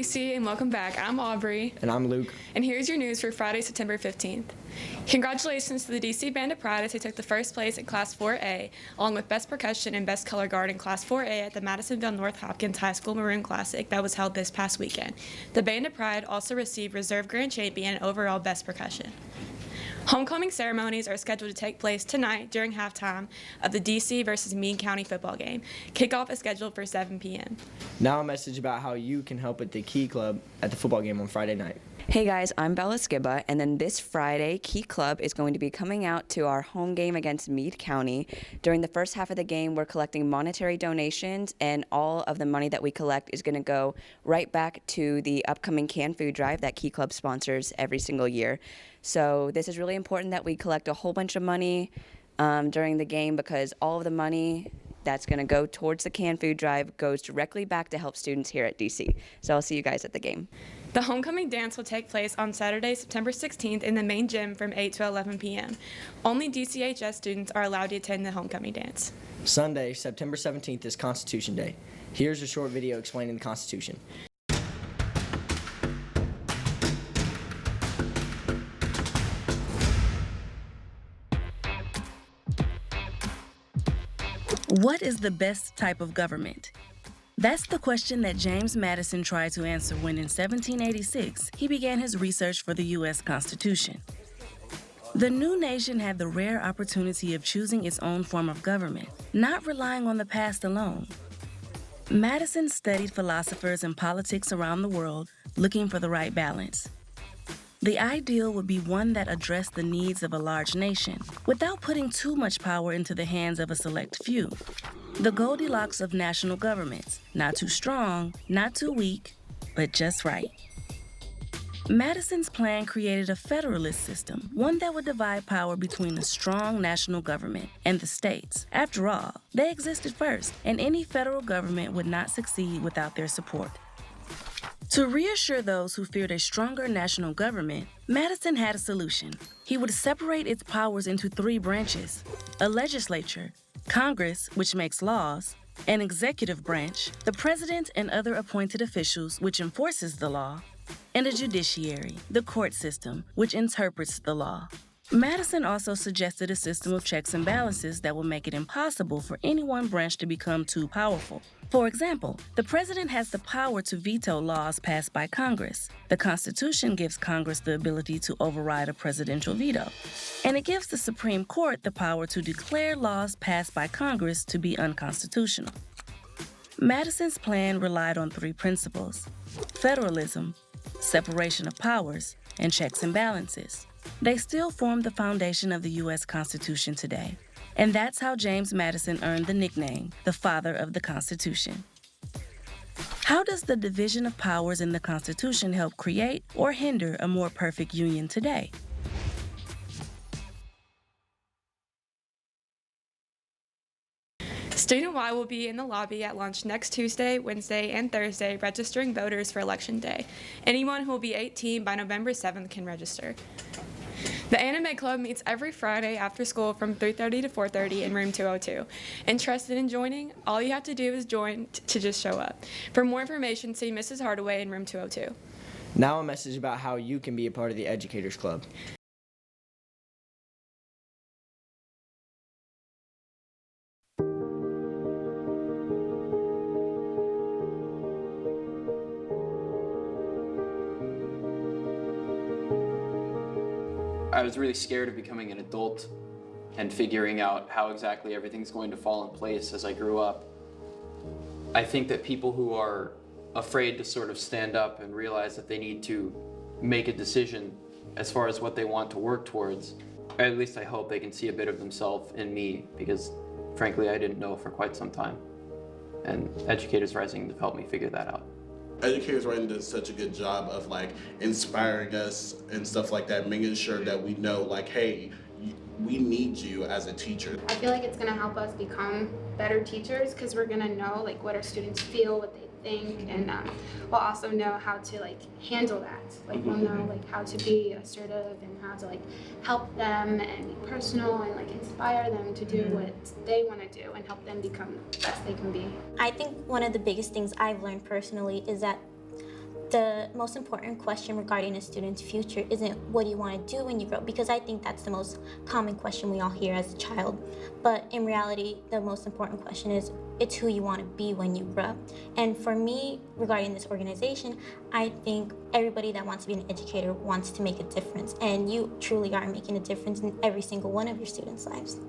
DC, and welcome back. I'm Aubrey. And I'm Luke. And here's your news for Friday, September 15th. Congratulations to the DC Band of Pride as they took the first place in Class 4A, along with Best Percussion and Best Color Guard in Class 4A at the Madisonville North Hopkins High School Maroon Classic that was held this past weekend. The Band of Pride also received Reserve Grand Champion and overall Best Percussion. Homecoming ceremonies are scheduled to take place tonight during halftime of the DC versus Meade County football game. Kickoff is scheduled for 7 p.m. Now a message about how you can help at the Key Club at the football game on Friday night. Hey guys, I'm Bella Skibba, and then this Friday, Key Club is going to be coming out to our home game against Meade County. During the first half of the game, we're collecting monetary donations, and all of the money that we collect is going to go right back to the upcoming canned food drive that Key Club sponsors every single year. So this is really important that we collect a whole bunch of money during the game, because all of the money that's going to go towards the canned food drive goes directly back to help students here at DC. So I'll see you guys at the game. The homecoming dance will take place on Saturday, September 16th in the main gym from 8 to 11 p.m. Only DCHS students are allowed to attend the homecoming dance. Sunday, September 17th is Constitution Day. Here's a short video explaining the Constitution. What is the best type of government? That's the question that James Madison tried to answer when in 1786 he began his research for the U.S. Constitution. The new nation had the rare opportunity of choosing its own form of government, not relying on the past alone. Madison studied philosophers and politics around the world, looking for the right balance. The ideal would be one that addressed the needs of a large nation without putting too much power into the hands of a select few. The Goldilocks of national governments, not too strong, not too weak, but just right. Madison's plan created a federalist system, one that would divide power between the strong national government and the states. After all, they existed first, and any federal government would not succeed without their support. To reassure those who feared a stronger national government, Madison had a solution. He would separate its powers into three branches: a legislature, Congress, which makes laws, an executive branch, the president and other appointed officials, which enforces the law, and a judiciary, the court system, which interprets the law. Madison also suggested a system of checks and balances that would make it impossible for any one branch to become too powerful. For example, the president has the power to veto laws passed by Congress. The Constitution gives Congress the ability to override a presidential veto, and it gives the Supreme Court the power to declare laws passed by Congress to be unconstitutional. Madison's plan relied on three principles: federalism, separation of powers, and checks and balances. They still form the foundation of the U.S. Constitution today. And that's how James Madison earned the nickname, the Father of the Constitution. How does the division of powers in the Constitution help create or hinder a more perfect union today? Student-Y will be in the lobby at lunch next Tuesday, Wednesday, and Thursday registering voters for Election Day. Anyone who will be 18 by November 7th can register. The Anime Club meets every Friday after school from 3:30 to 4:30 in room 202. Interested in joining? All you have to do is join to just show up. For more information, see Mrs. Hardaway in room 202. Now a message about how you can be a part of the Educators Club. I was really scared of becoming an adult and figuring out how exactly everything's going to fall in place as I grew up. I think that people who are afraid to sort of stand up and realize that they need to make a decision as far as what they want to work towards, or at least I hope they can see a bit of themselves in me, because frankly I didn't know for quite some time. And Educators Rising have helped me figure that out. Educators Rising does such a good job of inspiring us and stuff like that, making sure that we know hey, we need you as a teacher. I feel like it's going to help us become better teachers, because we're going to know what our students feel, what they think, and we'll also know how to handle that. We'll know how to be assertive and how to help them and be personal and inspire them to do what they want to do and help them become the best they can be. I think one of the biggest things I've learned personally is that the most important question regarding a student's future isn't what do you want to do when you grow up, because I think that's the most common question we all hear as a child. But in reality, the most important question is it's who you want to be when you grow up. And for me, regarding this organization, I think everybody that wants to be an educator wants to make a difference, and you truly are making a difference in every single one of your students' lives.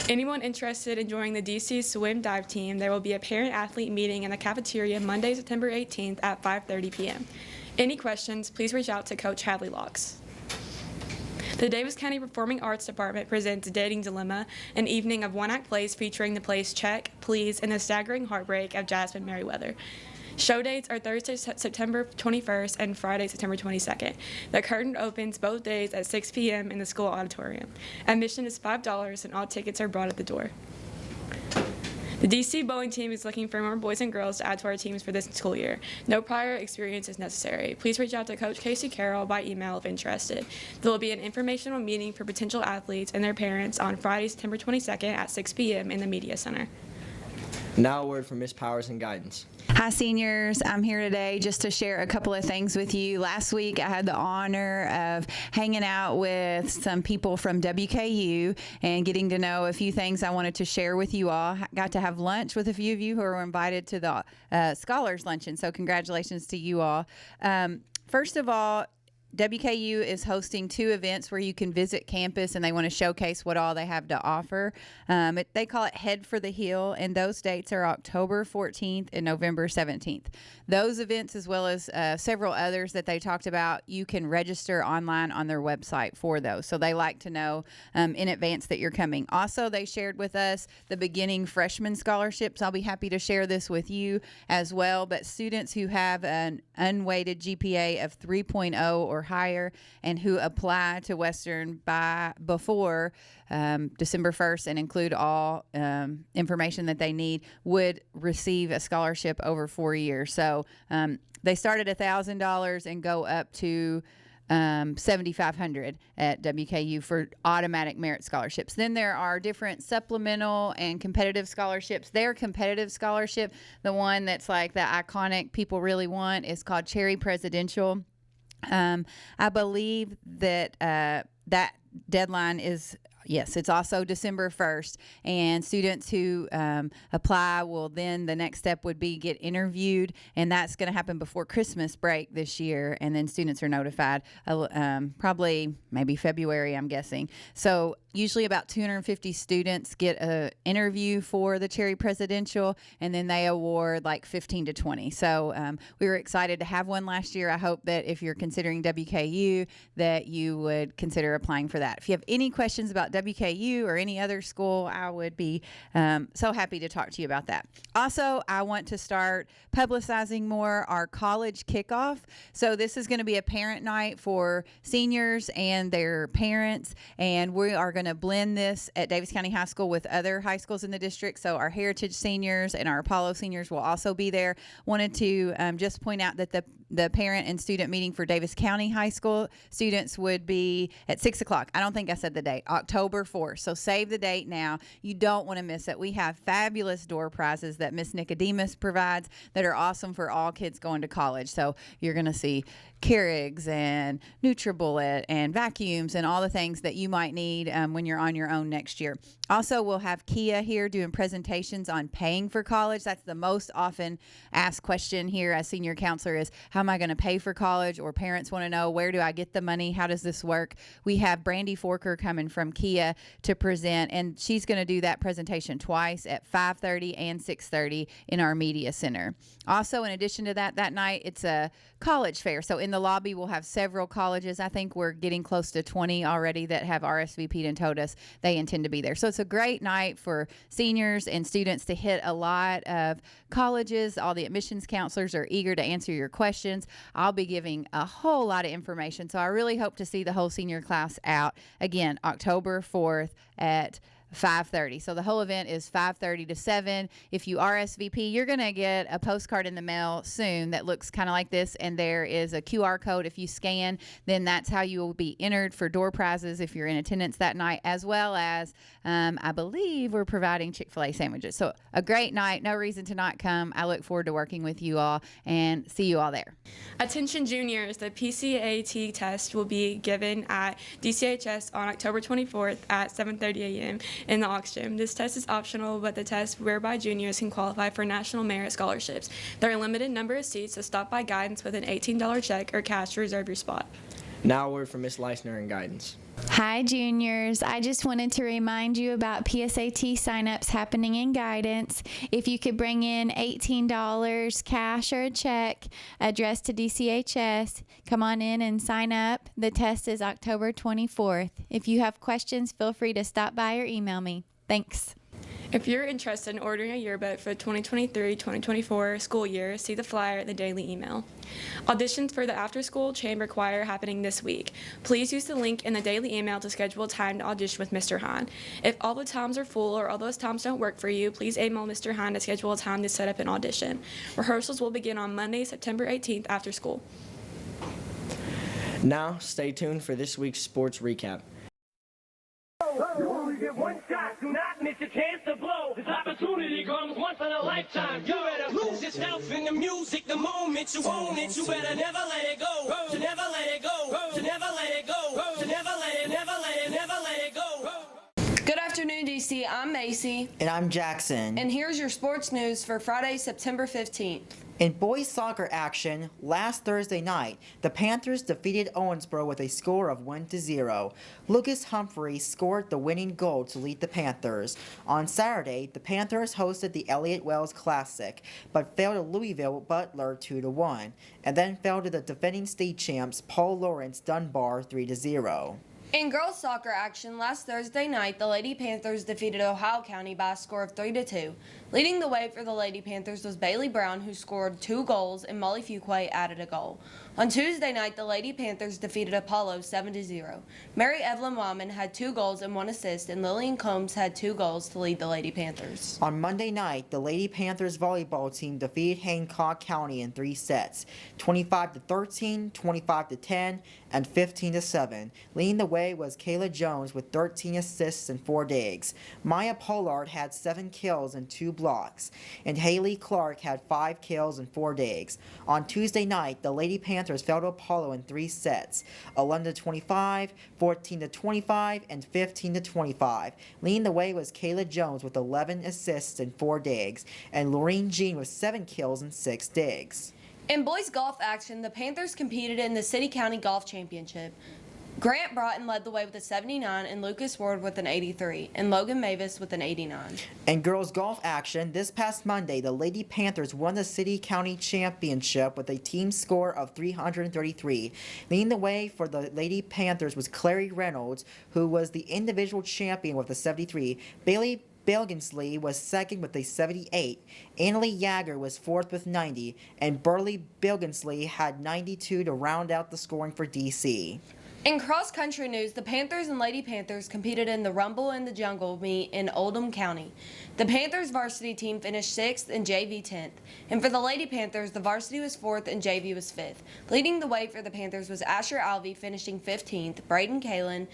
Anyone interested in joining the DC swim dive team, there will be a parent-athlete meeting in the cafeteria Monday, September 18th at 5:30 p.m. Any questions, please reach out to Coach Hadley Locks. The Davis County Performing Arts Department presents Dating Dilemma, an evening of one-act plays featuring the plays Check, Please, and The Staggering Heartbreak of Jasmine Merriweather. Show dates are Thursday, September 21st and Friday, September 22nd. The curtain opens both days at 6 p.m. in the school auditorium. Admission is $5 and all tickets are brought at the door. The DC bowling team is looking for more boys and girls to add to our teams for this school year. No prior experience is necessary. Please reach out to Coach Casey Carroll by email if interested. There will be an informational meeting for potential athletes and their parents on Friday, September 22nd at 6 p.m. in the Media Center. Now a word from Ms. Powers and guidance. Hi, seniors. I'm here today just to share a couple of things with you. Last week, I had the honor of hanging out with some people from WKU and getting to know a few things I wanted to share with you all. Got to have lunch with a few of you who were invited to the Scholars Luncheon, so congratulations to you all. First of all, WKU is hosting 2 events where you can visit campus and they want to showcase what all they have to offer. They call it Head for the Hill, and those dates are October 14th and November 17th. Those events, as well as several others that they talked about, you can register online on their website for those. So they like to know in advance that you're coming. Also, they shared with us the beginning freshman scholarships. I'll be happy to share this with you as well. But students who have an unweighted GPA of 3.0 or higher and who apply to Western before December 1st and include all information that they need would receive a scholarship over 4 years. So they start at $1,000 and go up to $7,500 at WKU for automatic merit scholarships. Then there are different supplemental and competitive scholarships. Their competitive scholarship, the one that's like the iconic people really want, is called Cherry Presidential. I believe that that deadline is, yes, it's also December 1st, and students who apply will then, the next step would be get interviewed, and that's going to happen before Christmas break this year, and then students are notified probably maybe February, I'm guessing. So usually about 250 students get an interview for the Cherry Presidential, and then they award like 15 to 20. So we were excited to have one last year. I hope that if you're considering WKU, that you would consider applying for that. If you have any questions about WKU or any other school, I would be so happy to talk to you about that. Also, I want to start publicizing more our college kickoff. So this is going to be a parent night for seniors and their parents, and we are going to blend this at Davis County High School with other high schools in the district. So our Heritage seniors and our Apollo seniors will also be there. Wanted to just point out that the parent and student meeting for Davis County High School students would be at 6 o'clock. I don't think I said the date, October 4th. So save the date now. You don't want to miss it. We have fabulous door prizes that Miss Nicodemus provides that are awesome for all kids going to college. So you're going to see Keurigs and NutriBullet and vacuums and all the things that you might need when you're on your own next year. Also, we'll have Kia here doing presentations on paying for college. That's the most often asked question here as senior counselor is, how am I going to pay for college? Or parents want to know, where do I get the money? How does this work? We have Brandy Forker coming from Kia to present, and she's going to do that presentation twice at 5:30 and 6:30 in our media center. Also, in addition to that, that night it's a college fair. So in the lobby, we'll have several colleges. I think we're getting close to 20 already that have RSVP'd and told us they intend to be there. So it's a great night for seniors and students to hit a lot of colleges. All the admissions counselors are eager to answer your questions. I'll be giving a whole lot of information. So I really hope to see the whole senior class out. Again, October 4th at 5:30. So the whole event is 5:30 to 7. If you RSVP, you're going to get a postcard in the mail soon that looks kind of like this, and there is a QR code. If you scan, then that's how you will be entered for door prizes if you're in attendance that night, as well as I believe we're providing Chick-fil-A sandwiches. So a great night. No reason to not come. I look forward to working with you all and see you all there. Attention juniors, the PCAT test will be given at DCHS on October 24th at 7:30 a.m. in the Aux Gym. This test is optional, but the test whereby juniors can qualify for national merit scholarships. There are a limited number of seats, so stop by guidance with an $18 check or cash to reserve your spot. Now a word from Miss Leisner and guidance. Hi, juniors. I just wanted to remind you about PSAT signups happening in guidance. If you could bring in $18 cash or a check addressed to DCHS, come on in and sign up. The test is October 24th. If you have questions, feel free to stop by or email me. Thanks. If you're interested in ordering a yearbook for the 2023-2024 school year, see the flyer in the daily email. Auditions for the after-school chamber choir are happening this week. Please use the link in the daily email to schedule a time to audition with Mr. Hahn. If all the times are full or all those times don't work for you, please email Mr. Hahn to schedule a time to set up an audition. Rehearsals will begin on Monday, September 18th after school. Now, stay tuned for this week's sports recap. You only get one shot, do not miss your chance to blow. This opportunity comes once in a lifetime. You better lose yourself in the music the moment you own it. You better never let it go. To never let it go. To never let it go. To never let it, never let it, never let it go. Good afternoon, DC. I'm Macy. And I'm Jackson. And here's your sports news for Friday, September 15th. In boys soccer action, last Thursday night, the Panthers defeated Owensboro with a score of 1-0. Lucas Humphrey scored the winning goal to lead the Panthers. On Saturday, the Panthers hosted the Elliott Wells Classic, but fell to Louisville Butler 2-1, and then fell to the defending state champs Paul Lawrence Dunbar 3-0. In girls soccer action, last Thursday night, the Lady Panthers defeated Ohio County by a score of 3-2. Leading the way for the Lady Panthers was Bailey Brown, who scored 2 goals, and Molly Fuquay added a goal. On Tuesday night, the Lady Panthers defeated Apollo 7-0. Mary Evelyn Wyman had 2 goals and 1 assist, and Lillian Combs had 2 goals to lead the Lady Panthers. On Monday night, the Lady Panthers volleyball team defeated Hancock County in 3 sets, 25-13, 25-10, and 15-7. Leading the way was Kayla Jones with 13 assists and 4 digs. Maya Pollard had 7 kills and 2 blocks, and Haley Clark had 5 kills and 4 digs. On Tuesday night, the Lady Panthers fell to Apollo in 3 sets, 11-25, 14-25, and 15-25. Leading the way was Kayla Jones with 11 assists and 4 digs, and Laureen Jean with 7 kills and 6 digs. In boys golf action, the Panthers competed in the City County Golf Championship. Grant Broughton led the way with a 79, and Lucas Ward with an 83, and Logan Mavis with an 89. In girls golf action, this past Monday, the Lady Panthers won the City County Championship with a team score of 333. Leading the way for the Lady Panthers was Clary Reynolds, who was the individual champion with a 73. Bailey Bilgensley was second with a 78, Annalie Jagger was fourth with 90, and Burley Bilgensley had 92 to round out the scoring for DC. In cross-country news, the Panthers and Lady Panthers competed in the Rumble in the Jungle meet in Oldham County. The Panthers varsity team finished 6th and JV 10th. And for the Lady Panthers, the varsity was 4th and JV was 5th. Leading the way for the Panthers was Asher Alvey finishing 15th, Braden Kalin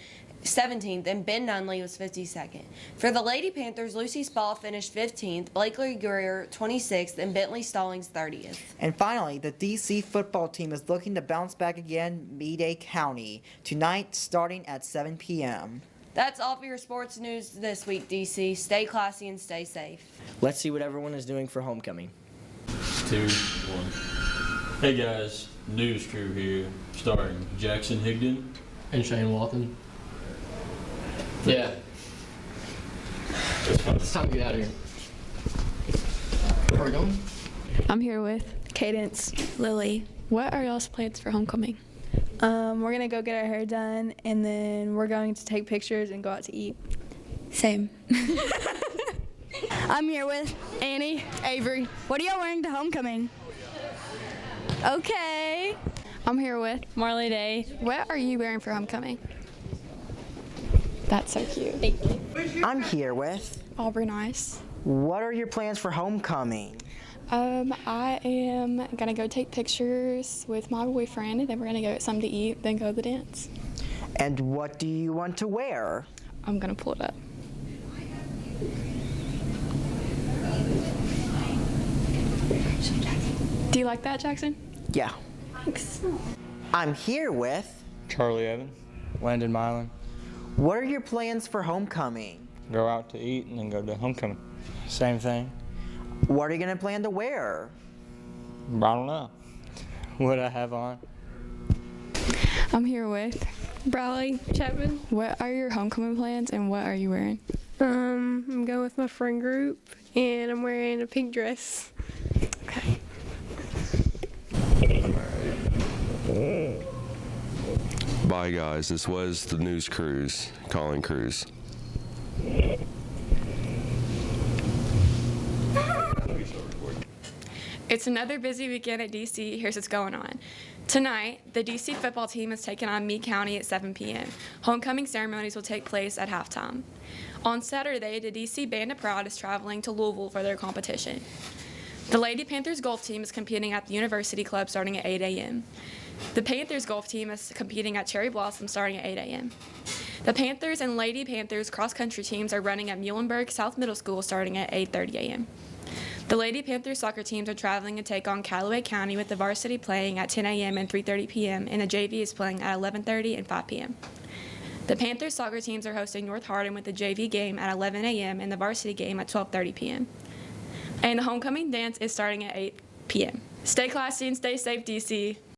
17th, and Ben Nunley was 52nd. For the Lady Panthers, Lucy Spall finished 15th, Blakely Greer 26th, and Bentley Stallings 30th. And finally, the DC football team is looking to bounce back again Meade County tonight starting at 7 p.m. That's all for your sports news this week, DC. Stay classy and stay safe. Let's see what everyone is doing for homecoming. 2, 1. Hey guys, news crew here, starring Jackson Higdon and Shane Walton. Yeah. It's time to get out of here. Where are we going? I'm here with Cadence, Lily. What are y'all's plans for homecoming? We're gonna go get our hair done, and then we're going to take pictures and go out to eat. Same. I'm here with Annie, Avery. What are y'all wearing to homecoming? Okay. I'm here with Marley Day. What are you wearing for homecoming? That's so cute. Thank you. I'm here with. Aubrey Nice. What are your plans for homecoming? I am gonna go take pictures with my boyfriend, and then we're gonna go get something to eat, then go to the dance. And what do you want to wear? I'm gonna pull it up. Do you like that, Jackson? Yeah. Thanks. I'm here with. Charlie Evan, Landon Milan. What are your plans for homecoming? Go out to eat and then go to homecoming. Same thing. What are you gonna plan to wear? I don't know. What I have on. I'm here with Bradley Chapman. What are your homecoming plans and what are you wearing? I'm going with my friend group and I'm wearing a pink dress. Okay. Bye, guys. This was the news cruise, calling cruise. It's another busy weekend at DC. Here's what's going on. Tonight, the DC football team is taking on Meade County at 7 p.m. Homecoming ceremonies will take place at halftime. On Saturday, the DC Band of Pride is traveling to Louisville for their competition. The Lady Panthers golf team is competing at the University Club starting at 8 a.m. The Panthers golf team is competing at Cherry Blossom starting at 8 a.m. The Panthers and Lady Panthers cross-country teams are running at Muhlenberg South Middle School starting at 8:30 a.m. The Lady Panthers soccer teams are traveling to take on Callaway County with the varsity playing at 10 a.m. and 3:30 p.m. and the JV is playing at 11:30 and 5 p.m. The Panthers soccer teams are hosting North Hardin with the JV game at 11 a.m. and the varsity game at 12:30 p.m. And the homecoming dance is starting at 8 p.m. Stay classy and stay safe, DC.